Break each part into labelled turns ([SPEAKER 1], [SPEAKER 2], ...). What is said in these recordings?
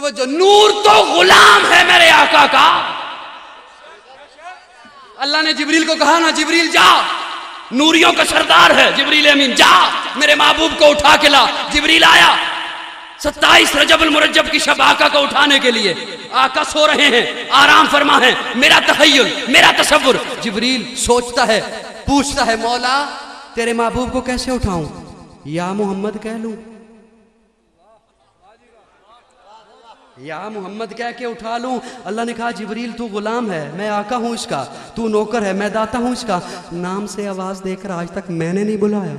[SPEAKER 1] तो जो नूर तो गुलाम है मेरे आका का। अल्लाह ने जिब्रील को कहा ना, जिब्रील जा, नूरियों का सरदार है जिब्रील अमीन, जा मेरे महबूब को उठा के ला। जिब्रील आया 27 रजब मुरज्जब की शब आका को उठाने के लिए। आका सो रहे हैं, आराम फरमा है। मेरा तहय्युल, मेरा तसव्वुर। जिब्रील सोचता है, पूछता है, मौला तेरे महबूब को कैसे उठाऊं? या मोहम्मद कह लूं, या मोहम्मद कह के उठा लूं? अल्लाह ने कहा जिब्रील तू गुलाम है, मैं आका हूं इसका, तू नौकर है, मैं दाता हूं इसका। नाम से आवाज देकर आज तक मैंने नहीं बुलाया,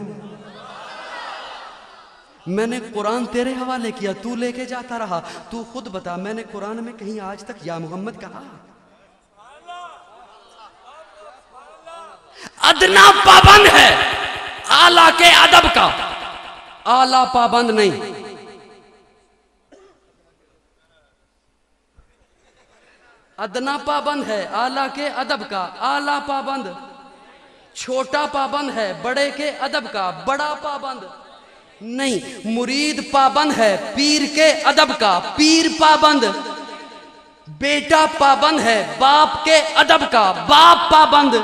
[SPEAKER 1] मैंने कुरान तेरे हवाले किया, तू लेके जाता रहा। तू खुद बता, मैंने कुरान में कहीं आज तक या मोहम्मद कहा? अदना पाबंद है आला के अदब का, आला पाबंद नहीं। अदना पाबंद है आला के अदब का, आला पाबंद। छोटा पाबंद है बड़े के अदब का, बड़ा पाबंद नहीं। मुरीद पाबंद है पीर के अदब का, पीर पाबंद। बेटा पाबंद है बाप के अदब का, बाप पाबंद।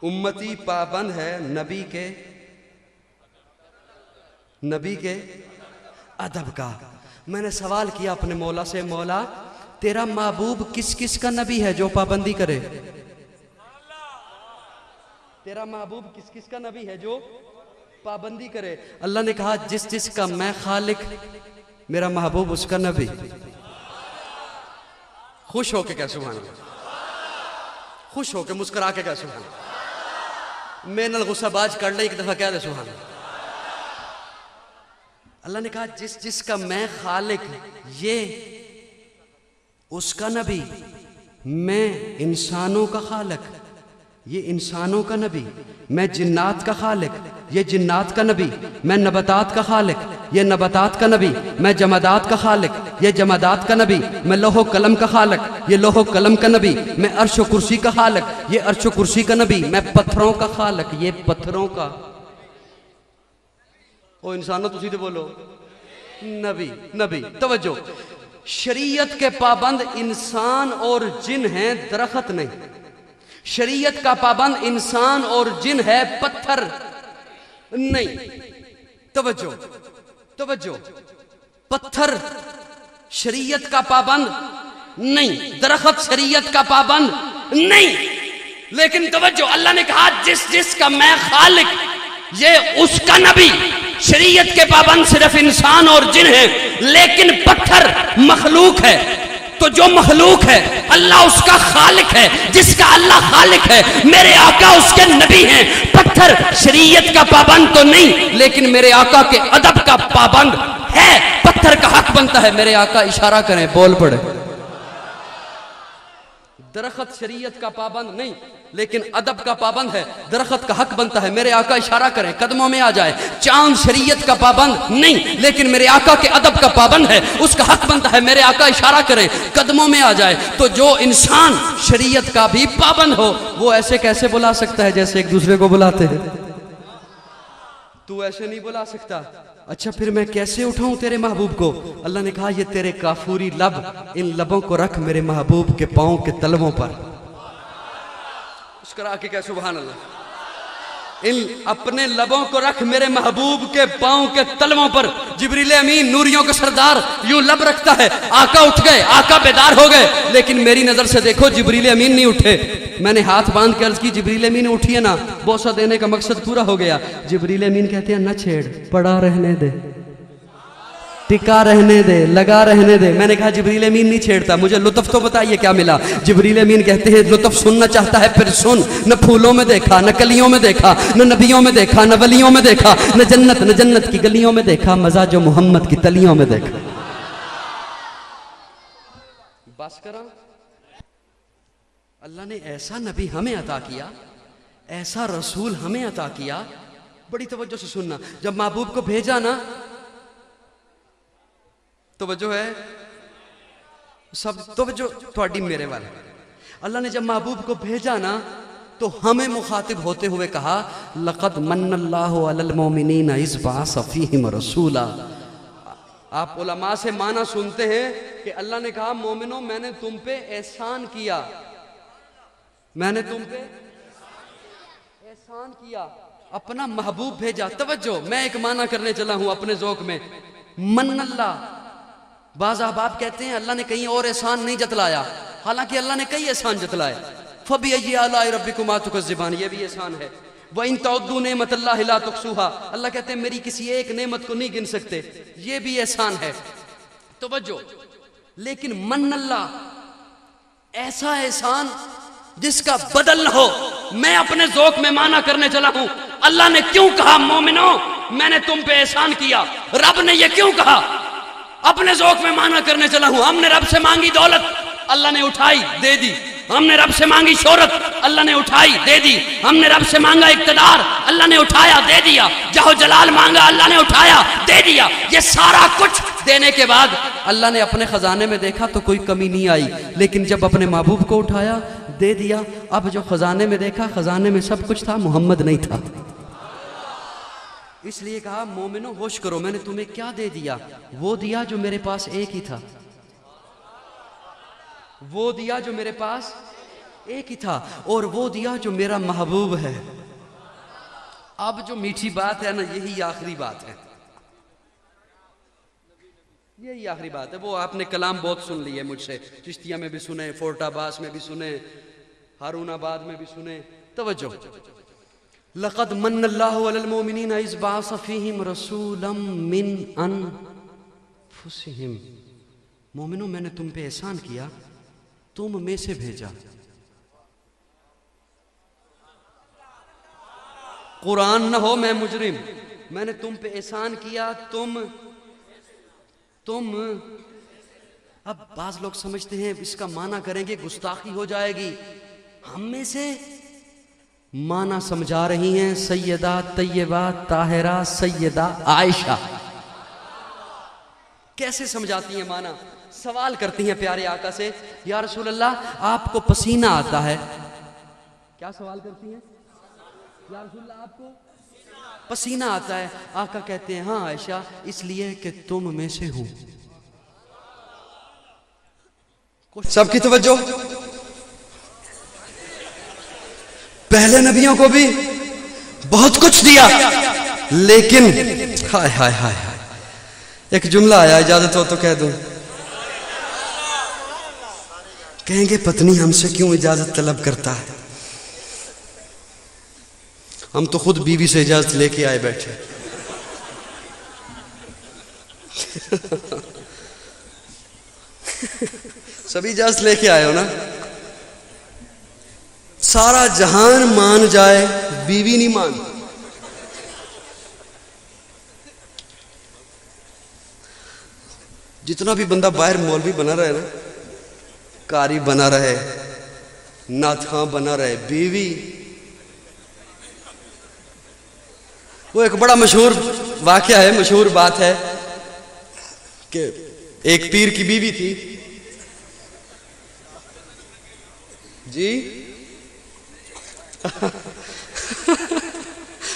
[SPEAKER 1] उम्मती पाबंद है नबी के अदब का। मैंने सवाल किया अपने मौला से, मौला तेरा महबूब किस किस का नबी है जो पाबंदी करे? तेरा महबूब किस किस का नबी है जो पाबंदी करे? अल्लाह ने कहा जिस जिस का मैं खालिक, मेरा महबूब उसका नबी। खुश होके कह सुभान अल्लाह, खुश होके मुस्कुरा के कह सुभान अल्लाह। मेनल गुस्साबाज कर ले, एक दफा कह दे सुभान अल्लाह। अल्लाह ने कहा जिस जिस का मैं खालिक, ये उसका नबी। मैं इंसानों का खालिक, ये इंसानों का नबी। मैं जिन्नात का खालिक, ये जिन्नात का नबी। मैं नबतात का खालिक, ये नबतात का नबी। मैं जमादात का खालिक, ये जमादात का नबी। मैं लोहो कलम का खालिक, ये लोहो कलम का नबी। मैं अर्श कुर्सी का खालिक, ये अर्श कुर्सी का नबी। मैं पत्थरों का खालिक, ये पत्थरों का। ओ इंसानों तुसी तो बोलो नबी, नबी। तवज्जो, शरीयत के पाबंद इंसान और जिन हैं, दरख्त नहीं। शरीयत का पाबंद इंसान और जिन है, पत्थर नहीं। तवज्जो, तवज्जो, पत्थर शरीयत का पाबंद नहीं, दरख्त शरीयत का पाबंद नहीं। लेकिन तवज्जो, अल्लाह ने कहा जिस जिस का मैं खालिक, ये उसका नबी। शरीयत के पाबंद सिर्फ इंसान और जिन है, लेकिन पत्थर मखलूक है। तो जो मखलूक है अल्लाह उसका खालिक है, जिसका अल्लाह खालिक है, मेरे आका उसके नबी हैं। पत्थर शरीयत का पाबंद तो नहीं, लेकिन मेरे आका के अदब का पाबंद है। पत्थर का हक बनता है मेरे आका इशारा करें, बोल पड़े। दरख्त शरीयत का पाबंद नहीं, लेकिन अदब का पाबंद है। दरख्त का हक बनता है मेरे आका इशारा करें, कदमों में आ जाए। चांद शरीयत का पाबंद नहीं, लेकिन मेरे आका के अदब का पाबंद है, उसका हक बनता है मेरे आका इशारा करें, कदमों में आ जाए। तो जो इंसान शरीयत का भी पाबंद हो, वो ऐसे कैसे बुला सकता है जैसे एक दूसरे को बुलाते हैं? तू ऐसे नहीं बुला सकता। अच्छा फिर मैं कैसे उठाऊं तेरे महबूब को? अल्लाह ने कहा ये तेरे काफूरी लब, इन लबों को रख मेरे महबूब के पांव के तलवों पर। मुस्कुरा के कह सुभान अल्लाह। इन अपने लबों को रख मेरे महबूब के पांव के तलवों पर। जिब्रील अमीन नूरियों का सरदार यूं लब रखता है। आका उठ गए, आका बेदार हो गए, लेकिन मेरी नजर से देखो जिब्रील अमीन नहीं उठे। मैंने हाथ बांध के अर्ज की जिब्रील अमीन उठिए ना, बोसा देने का मकसद पूरा हो गया। जिब्रील अमीन कहते हैं न छेड़, पड़ा रहने दे, टिका रहने दे, लगा रहने दे। मैंने कहा जिब्रील अमीन नहीं छेड़ता, मुझे लुत्फ तो बताइए क्या मिला? जिब्रील अमीन कहते हैं लुत्फ सुनना चाहता है फिर सुन। न फूलों में देखा, न कलियों में देखा, न नबियों में देखा, न वलियों में देखा, न जन्नत की गलियों में देखा, मजा जो मोहम्मद की तलियों में देखा। बस करा, अल्लाह ने ऐसा नबी हमें अता किया, ऐसा रसूल हमें अता किया। बड़ी तवज्जो से सुनना, जब महबूब को भेजा ना, तवज्जो है सब, तवज्जो थोड़ी मेरे वाले। अल्लाह ने जब महबूब को भेजा ना, तो हमें मुखातिब होते हुए कहा लक़द मन्नल्लाहु अलल मोमिनीन इज़ बअस फ़ीहिम रसूला। आप उलमा से माना सुनते हैं कि अल्लाह ने कहा मोमिनो मैंने तुम पे एहसान किया, मैंने तुम पे एहसान किया, अपना महबूब भेजा। तवज्जो, मैं एक माना करने चला हूं अपने ज़ौक़ में, मन्नल्लाह। बाज़ अहबाब कहते हैं अल्लाह ने कहीं और एहसान नहीं जतलाया, हालांकि अल्लाह ने कई एहसान जतलाए। फबिअय्यि आलाइ रब्बिकुमा तुकज़्ज़िबान, ये भी एहसान है। व इन तअद्दू नेमतल्लाहि ला तुहसूहा, अल्लाह कहते हैं मेरी किसी एक नेमत को नहीं गिन सकते, ये भी एहसान है। तवज्जो, लेकिन मन्नल्लाह, ऐसा एहसान जिसका बदल न हो। मैं अपने ज़ौक़ में माना करने चला हूं, अल्लाह ने क्यों कहा मोमिनो मैंने तुम पे एहसान किया? रब ने ये क्यों कहा? अपने ज़ौक़ में माना करने चला हूं। हमने रब से मांगी दौलत, अल्लाह ने उठाई दे दी। हमने रब से मांगी शोहरत, अल्लाह ने उठाई दे दी। हमने रब से मांगा इक़्तिदार, अल्लाह ने उठाया दे दिया। जाहो जलाल मांगा, अल्लाह ने उठाया दे दिया। ये सारा कुछ देने के बाद अल्लाह ने अपने खजाने में देखा तो कोई कमी नहीं आई, लेकिन जब अपने महबूब को उठाया दे दिया, अब जो खजाने में देखा खजाने में सब कुछ था, मोहम्मद नहीं था। इसलिए कहा मोमिनो होश करो, मैंने तुम्हें क्या दे दिया? वो दिया जो मेरे पास एक ही था, वो दिया जो मेरे पास एक ही था, और वो दिया जो मेरा महबूब है। अब जो मीठी बात है ना, यही आखिरी बात है, यही आखिरी बात है। वो आपने कलाम बहुत सुन लिए मुझसे, चिश्तिया में भी सुने, फोर्टाबास में भी सुने, हारूनाबाद में भी सुने। तवज्जो, लक़द मन्नल्लाहु अलल मोमिनीना इज़ बअस फ़ीहिम रसूलन मिन अनफुसिहिम, मोमिनो मैंने तुम पे एहसान किया, तुम में से भेजा। कुरान न हो मैं मुजरिम, मैंने तुम पे एहसान किया, तुम। अब बाज लोग समझते हैं इसका माना करेंगे गुस्ताखी हो जाएगी, हम में से माना समझा रही हैं सैयदा तैयबा ताहिरा सैयदा आयशा। कैसे समझाती हैं माना? सवाल करती हैं प्यारे आका से, या रसूल अल्लाह आपको पसीना आता है? क्या सवाल करती हैं? या रसूल अल्लाह आपको पसीना आता है? आका कहते हैं हाँ आयशा, इसलिए कि तुम में से हूं। सबकी तवज्जो, पहले नबियों को भी बहुत कुछ दिया, लेकिन हाय हाय हाय हाय, एक जुमला आया, इजाजत हो तो कह दूं। कहेंगे पत्नी हमसे क्यों इजाजत तलब करता है? हम तो खुद बीवी से इजाजत लेके आए बैठे। सभी इजाजत लेके आए हो ना? सारा जहान मान जाए, बीवी नहीं मान। जितना भी बंदा बाहर मौलवी बना रहे ना, कारी बना रहे, नाथा बना रहे, बीवी, वो एक बड़ा मशहूर वाकया है, मशहूर बात है कि एक पीर की बीवी थी जी।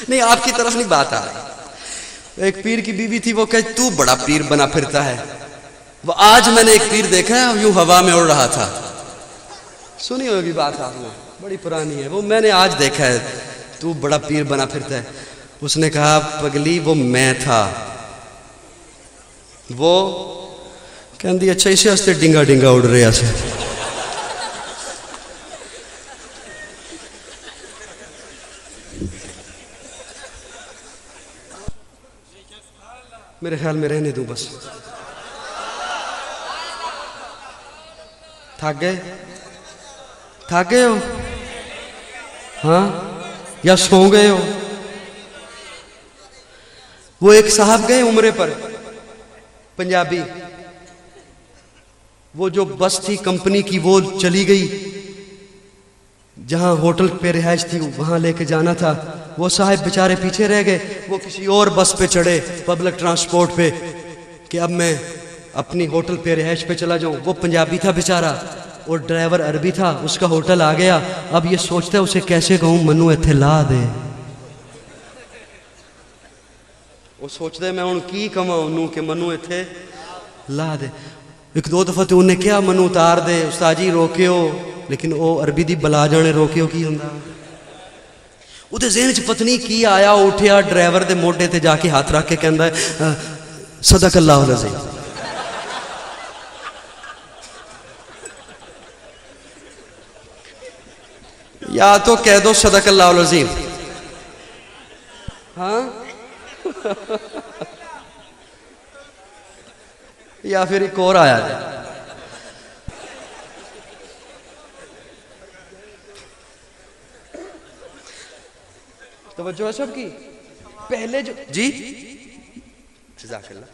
[SPEAKER 1] नहीं, आपकी तरफ नहीं बात आ रही। एक पीर की बीवी थी, वो कहे तू बड़ा पीर बना फिरता है। वो आज मैंने एक पीर देखा है यूं हवा में उड़ रहा था, सुनी होगी बात आपने, बड़ी पुरानी है। वो मैंने आज देखा है, तू बड़ा पीर बना फिरता है। उसने कहा पगली वो मैं था। वो कहती अच्छा इसे हस्ते डिंगा डिंगा उड़ रहे से। मेरे ख्याल में रहने दूं बस। थक गए हो? हाँ, या सो गए हो? वो एक साहब गए उम्रे पर, पंजाबी, वो जो बस थी कंपनी की वो चली गई, जहां होटल पे रिहाइश थी वहां लेके जाना था। वो साहब बेचारे पीछे रह गए, वो किसी और बस पे चढ़े, पब्लिक ट्रांसपोर्ट पे, कि अब मैं अपनी होटल पे रिहाइश पे चला जाऊं। वो पंजाबी था बेचारा और ड्राइवर अरबी था, उसका होटल आ गया। अब ये सोचता है उसे कैसे कहूं मनु इत्थे ला दे। वो सोचते मैं हूँ की कमा उन्होंने कि मनु इत्थे ला दे। एक दो दफा तो उन्हें क्या मनु उतार दे उस्ताद जी रोकियो, लेकिन वो अरबी दी बला जाने रोकियो की हुंदा। उहदे ज़हन च पत्नी की आया, उठिया ड्राइवर दे मोढे ते जाके हाथ रख के कहंदा है सदकल्लाहुल अज़ीम। या तो कह दो सदकल्लाहुल अज़ीम, हाँ या फिर एक और आया है। तवज्जो है सबकी। पहले जो जी जज़ाकल्लाह,